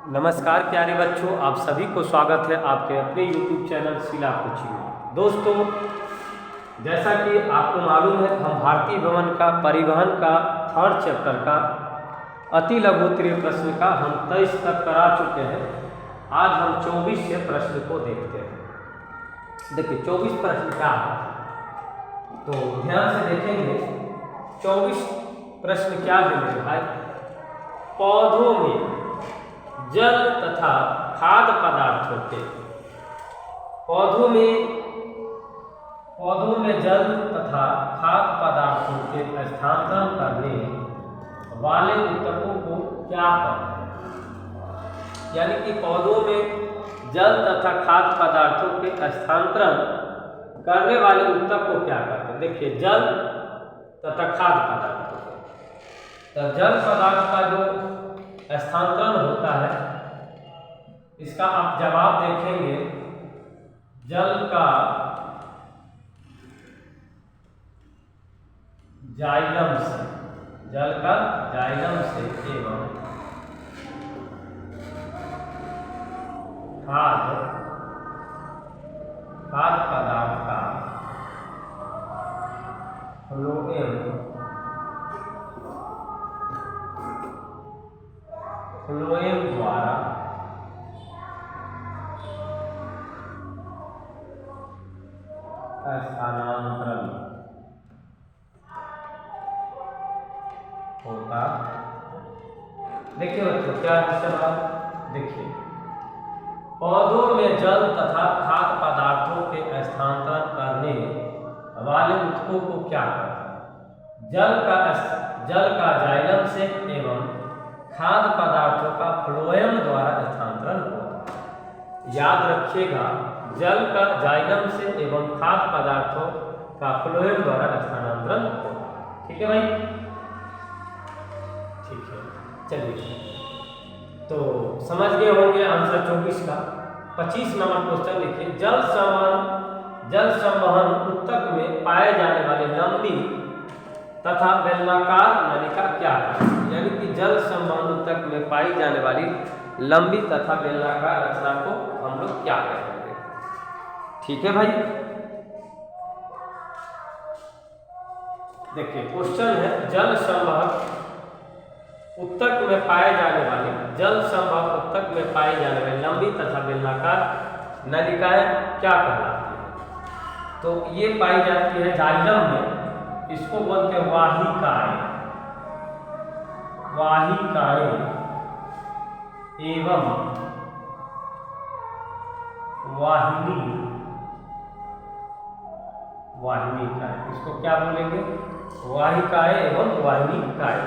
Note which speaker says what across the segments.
Speaker 1: नमस्कार प्यारे बच्चों, आप सभी को स्वागत है आपके अपने YouTube चैनल शीला कोचिंग में। दोस्तों, जैसा कि आपको मालूम है, हम भारतीय भवन का परिवहन का 3rd चैप्टर का अति लघु उत्तरीय प्रश्न का हम 23 तक करा चुके हैं। आज हम 24 से प्रश्न को देखते हैं। देखिए 24 प्रश्न क्या है, तो ध्यान से देखेंगे। 24 प्रश्न क्या है मेरे भाई? पौधों में जल तथा खाद्य पदार्थों के पौधों में जल तथा खाद्य पदार्थों के स्थानांतरण करने वाले ऊतकों को क्या कहते हैं? यानी कि पौधों में जल तथा खाद्य पदार्थों के स्थानांतरण करने वाले ऊतक को क्या कहते हैं? देखिए, जल तथा खाद्य पदार्थों को, तो जल पदार्थ का जो स्थानांतरण होता है, इसका आप जवाब देखेंगे। जल का जाइलम से एवं खाद्य पदार्थ का फ्लोएम द्वारा स्थानांतरण होता। देखिए बच्चों, क्या है सवाल? देखिए, पौधों में जल तथा खाद्य पदार्थों के स्थानांतरण करने वाले ऊतकों को क्या कहते हैं? जल का जाइलम से एवं खाद्य पदार्थों का फ्लोएम द्वारा स्थानांतरण होता है। याद रखिएगा, जल का जाइलम से एवं खाद्य पदार्थों का फ्लोएम द्वारा स्थानांतरण होता है। ठीक है भाई? ठीक है, चलिए, तो समझ गए होंगे आंसर 24 का। 25 नंबर क्वेश्चन लिखिए। जल संवहन ऊतक में पाए जाने वाले लंबी तथा बेलनाकार नलिका क्या है? यानी कि जल संवहन ऊतक में पाई जाने वाली लंबी तथा बेलनाकार रचना को हम लोग क्या कहेंगे? ठीक है भाई? देखिए, क्वेश्चन है जल संवहन ऊतक में पाए जाने वाली लंबी तथा बेलनाकार नलिकाएं क्या कहलाती है? तो ये पाई जाती है जाइलम में। इसको बोलते हैं वाहिकाएं एवं वाहिनीकाएं। इसको क्या बोलेंगे? वाहिकाएं एवं वाहिनीकाएं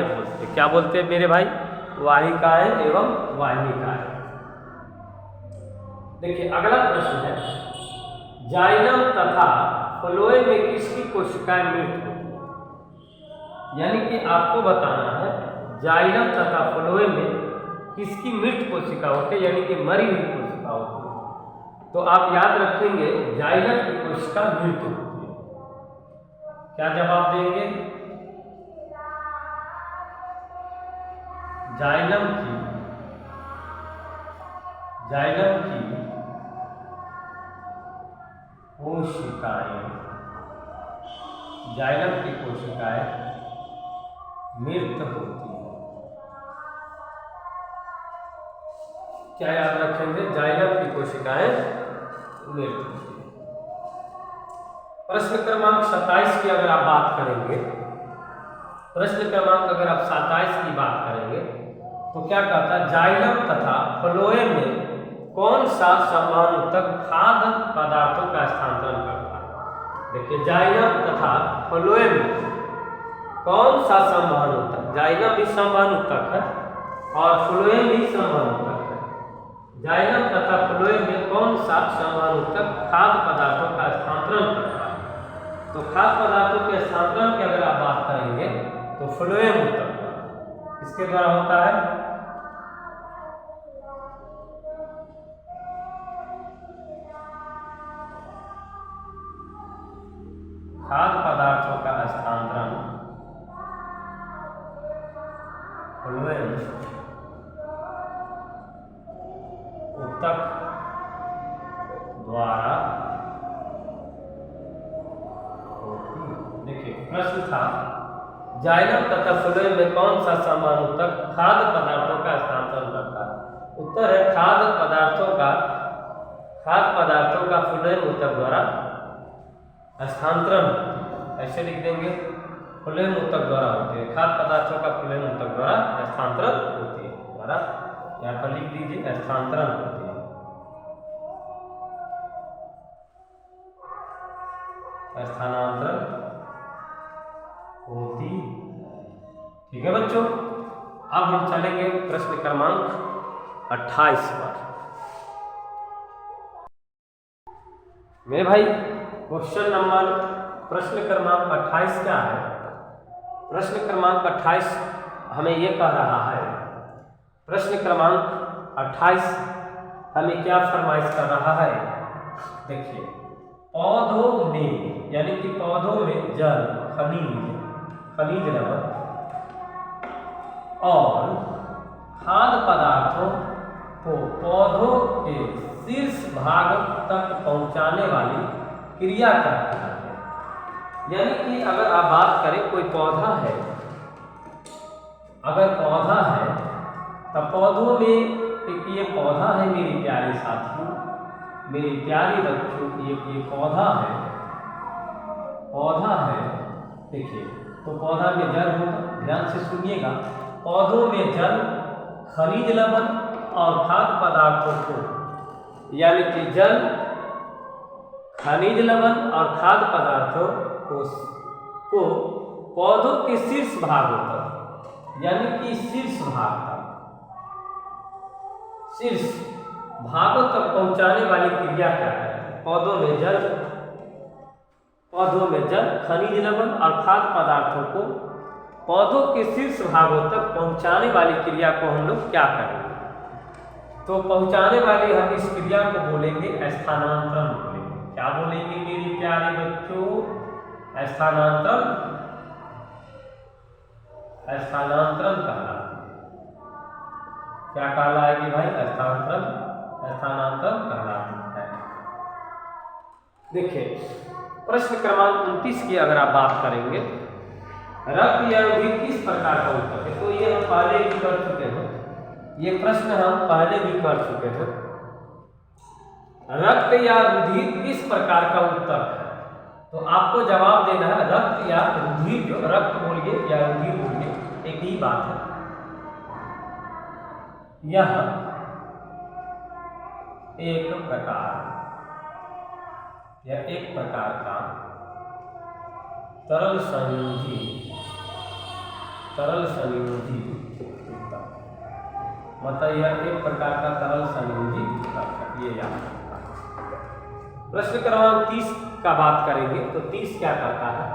Speaker 1: बोलते। क्या बोलते हैं मेरे भाई? वाहिकाएं एवं वाहिनीकाएं। देखिए, अगला प्रश्न है, जाइलम तथा फ्लोएम में किसकी कोशिकाएं मृत होती है? यानी कि आपको बताना है जाइलम तथा फ्लोएम में किसकी मृत कोशिका होती है, यानी कि मरी हुई कोशिका होती है। तो आप याद रखेंगे, जाइलम की कोशिका मृत होती है। क्या जवाब देंगे? जाइलम की कोशिकाएं मृत होती है। क्या याद रखेंगे? जाइलम की कोशिकाएं मृत होती है। प्रश्न क्रमांक 27 की अगर आप बात करेंगे, तो क्या कहता है? जाइलम तथा फ्लोएम में कौन सा संवहन ऊतक खाद्य पदार्थों का स्थानांतरण करता है? देखिए, जाइलम तथा फ्लोएम में कौन सा संवहन ऊतक? जाइलम भी संवहन ऊतक है और फ्लोएम भी संवहन ऊतक है। जाइलम तथा फ्लोएम में कौन सा संवहन ऊतक खाद्य पदार्थों का स्थानांतरण करता है? तो खाद्य पदार्थों के स्थानांतरण की अगर आप बात करेंगे तो फ्लोएम ऊतक किसके द्वारा होता है? खाद्य पदार्थों का स्थानांतरण फ्लोएम ऊतक द्वारा होती। देखिए प्रश्न था जाइलम तथा फ्लोएम में कौन सा समान ऊतक खाद्य पदार्थों का स्थानांतरण करता है? उत्तर है खाद्य पदार्थों का फ्लोएम ऊतक द्वारा स्थानांतरण। ऐसे लिख देंगे फ्लोएम ऊतक द्वारा होती है, खाद्य पदार्थों का फ्लोएम ऊतक द्वारा स्थानांतरण होती है। द्वारा यहाँ पर लिख दीजिए स्थानांतरण होती है। स्थानांतरण होती। ठीक है बच्चों, अब हम चलेंगे प्रश्न क्रमांक 28 पर। मेरे भाई प्रश्न क्रमांक 28 क्या है? प्रश्न क्रमांक 28 हमें यह कह रहा है, प्रश्न क्रमांक 28 हमें क्या फरमाइश कर रहा है? देखिए पौधों में, यानी कि पौधों में जल, खनिज लवण और खाद्य पदार्थों को पौधों के शीर्ष भाग तक पहुंचाने वाली क्रिया क्या कहलाती है? यानी कि अगर आप बात करें कोई पौधा है, अगर पौधा है तब पौधों में एक ये पौधा है मेरी प्यारे साथियों, मेरी प्यारी बच्चों, ये पौधा है, देखिए तो पौधा में जल होगा, ध्यान से सुनिएगा, पौधों में जल, खनिज लवण और खाद्य पदार्थों को, यानी कि जल, खनिज लवण और खाद्य पदार्थों को पौधों के शीर्ष भागों तक, यानी कि शीर्ष भाग तक, शीर्ष भागों तक पहुंचाने वाली क्रिया क्या है? पौधों में जल, खनिज लवण और खाद्य पदार्थों को पौधों के शीर्ष भागों तक पहुंचाने वाली क्रिया को हम लोग क्या करेंगे? तो पहुंचाने वाली हम इस क्रिया को बोलेंगे स्थानांतरण बोलेंगे। क्या बोलेंगे मेरी प्यारे बच्चों? स्थानांतरण कहलाती है। क्या कहलाएगी भाई? स्थानांतरण कहलाती है। देखिए प्रश्न क्रमांक 29 की अगर आप बात करेंगे, रक्त या रुधिर किस प्रकार का ऊतक है? तो ये हम पहले भी कर चुके हैं, ये प्रश्न हम पहले भी कर चुके हैं। रक्त या रुधिर किस प्रकार का ऊतक है? तो आपको जवाब देना है रक्त या रुधिर, जो रक्त बोलिए या रुधिर बोलिए एक ही बात है। यह एक प्रकार का तरल संयोजी ऊतक, मतलब यह एक प्रकार का तरल संयोजी ऊतक है, ये याद रखना। प्रश्न क्रमांक 30 का बात करेंगे तो 30 क्या कहता है?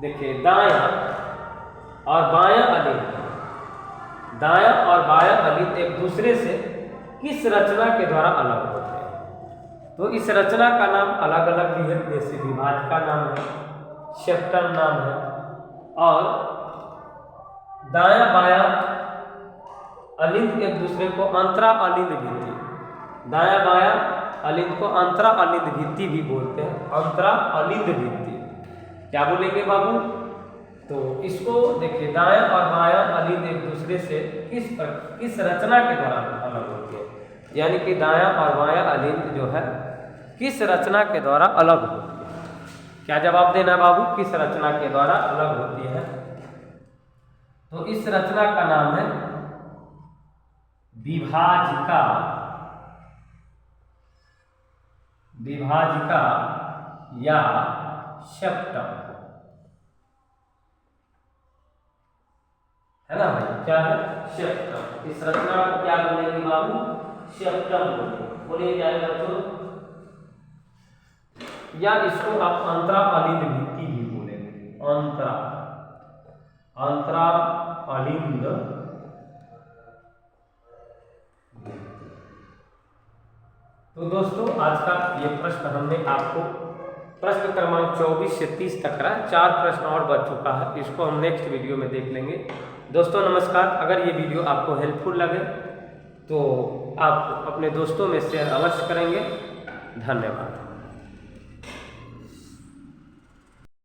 Speaker 1: देखिए दायां और बायां अलिंद एक दूसरे से किस रचना के द्वारा अलग होते हैं? तो इस रचना का नाम अलग अलग भी है, जैसे विभाजिका नाम है, सेप्टम नाम है, और दायां बायां अलिंद एक दूसरे को अंतरा अलिंद भित्ति, दायां बायां अलिंद को अंतरा अलिंद भित्ति भी बोलते हैं, अंतरा अलिंद भित्ति। क्या बोलेंगे बाबू? तो इसको देखिए दायां और बायां अलिंद एक दूसरे से किस रचना के द्वारा अलग होती है? यानी कि दायां और बायां अलिंद जो है किस रचना के द्वारा अलग होती है? क्या जवाब देना बाबू? किस रचना के द्वारा अलग होती है? तो इस रचना का नाम है विभाजिका या सेप्टम, है ना भाई? क्या है? सेप्टम। इस रचना को क्या बोलेंगे बाबू? सेप्टम बोले जाएगा बच्चों, या इसको आप अंतरा अलिंद भित्ति भी बोलेंगे, अंतरा अलिंद। तो दोस्तों आज का ये प्रश्न हमने आपको प्रश्न क्रमांक 24 से 30 तक का 4 प्रश्न और बच चुका है, इसको हम नेक्स्ट वीडियो में देख लेंगे। दोस्तों नमस्कार, अगर ये वीडियो आपको हेल्पफुल लगे तो आप अपने दोस्तों में शेयर अवश्य करेंगे। धन्यवाद।